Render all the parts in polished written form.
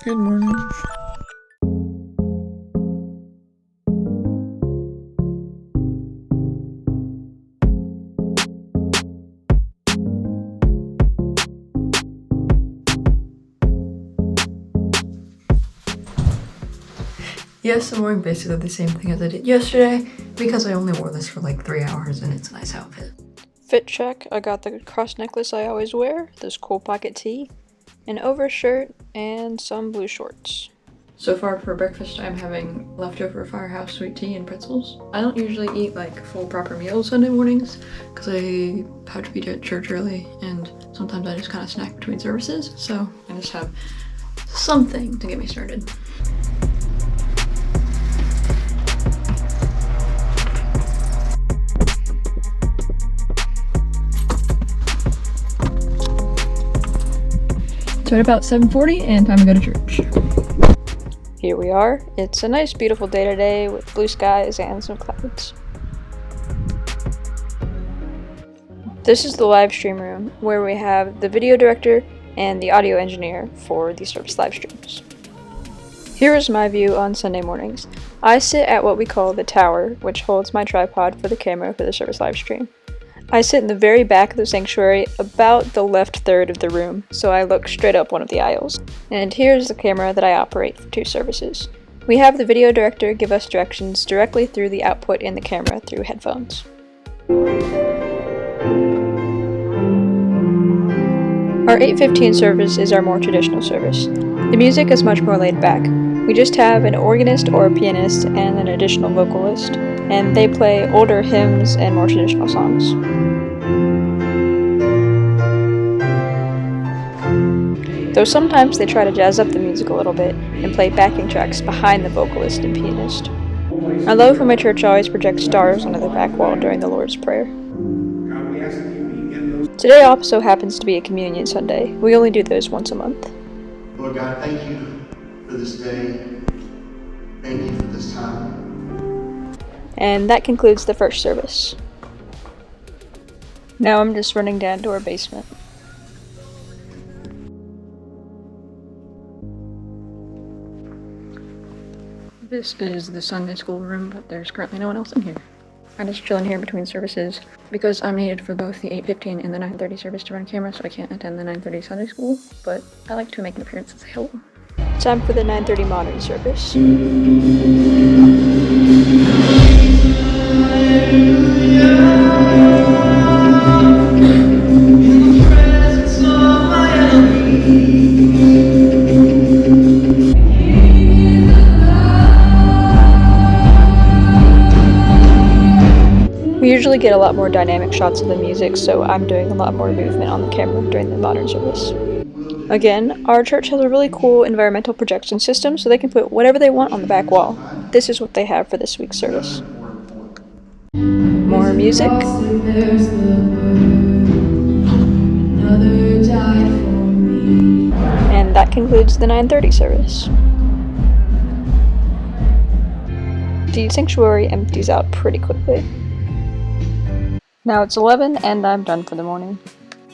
Good morning. Yes, I'm wearing basically the same thing as I did yesterday because I only wore this for like 3 hours and it's a nice outfit. Fit check, I got the cross necklace I always wear, this cool pocket tee, an overshirt, and some blue shorts. So far for breakfast, I'm having leftover Firehouse sweet tea and pretzels. I don't usually eat like full proper meals Sunday mornings because I have to be at church early and sometimes I just kind of snack between services. So I just have something to get me started. So at about 7:40 and time to go to church. Here we are. It's a nice beautiful day today with blue skies and some clouds. This is the live stream room where we have the video director and the audio engineer for the service live streams. Here is my view on Sunday mornings. I sit at what we call the tower, which holds my tripod for the camera for the service live stream. I sit in the very back of the sanctuary, about the left third of the room, so I look straight up one of the aisles. And here's the camera that I operate for 2 services. We have the video director give us directions directly through the output in the camera through headphones. Our 8:15 service is our more traditional service. The music is much more laid back. We just have an organist or a pianist and an additional vocalist, and they play older hymns and more traditional songs. Though sometimes they try to jazz up the music a little bit and play backing tracks behind the vocalist and pianist. I love how my church always projects stars onto the back wall during the Lord's Prayer. Today also happens to be a communion Sunday. We only do those once a month. Lord God, thank you for this day. Thank you for this time. And that concludes the first service. Now I'm just running down to our basement. This is the Sunday school room, but there's currently no one else in here. I'm just chilling here between services because I'm needed for both the 8:15 and the 9:30 service to run camera, so I can't attend the 9:30 Sunday school, but I like to make an appearance and say hello. Time for the 9:30 modern service. We usually get a lot more dynamic shots of the music, so I'm doing a lot more movement on the camera during the modern service. Again, our church has a really cool environmental projection system, so they can put whatever they want on the back wall. This is what they have for this week's service. More music. And that concludes the 9:30 service. The sanctuary empties out pretty quickly. Now it's 11 and I'm done for the morning.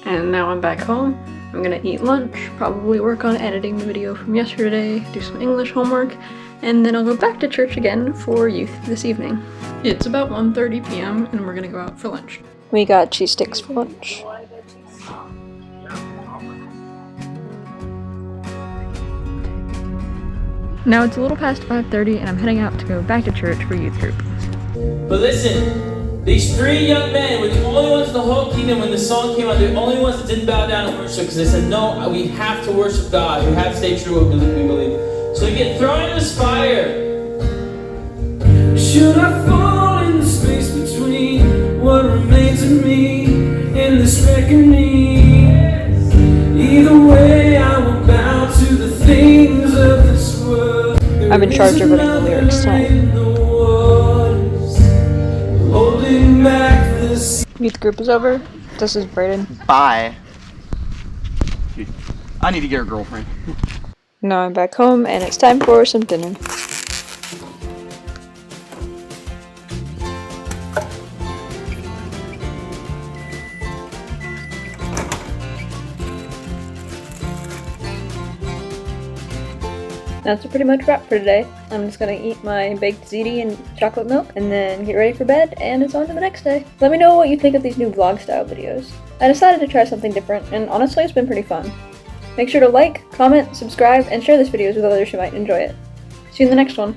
And now I'm back home. I'm gonna eat lunch, probably work on editing the video from yesterday, do some English homework, and then I'll go back to church again for youth this evening. It's about 1:30 p.m. and we're gonna go out for lunch. We got cheese sticks for lunch. Now it's a little past 5:30 and I'm heading out to go back to church for youth group. But listen, these 3 young men were the only ones in the whole kingdom when the song came out, the only ones that didn't bow down and worship, because they said, no, we have to worship God. We have to stay true to what we believe. So they get thrown in this fire. Should I fall in the space between what remains of me and this reckoning? Either way, I will bow to the things of this world. I'm in charge of running the lyrics tonight. Youth group is over. This is Brayden. Bye. I need to get a girlfriend. Now I'm back home and it's time for some dinner. That's pretty much wrap for today. I'm just gonna eat my baked ziti and chocolate milk and then get ready for bed, and it's on to the next day. Let me know what you think of these new vlog style videos. I decided to try something different, and honestly it's been pretty fun. Make sure to like, comment, subscribe, and share this video with others who might enjoy it. See you in the next one.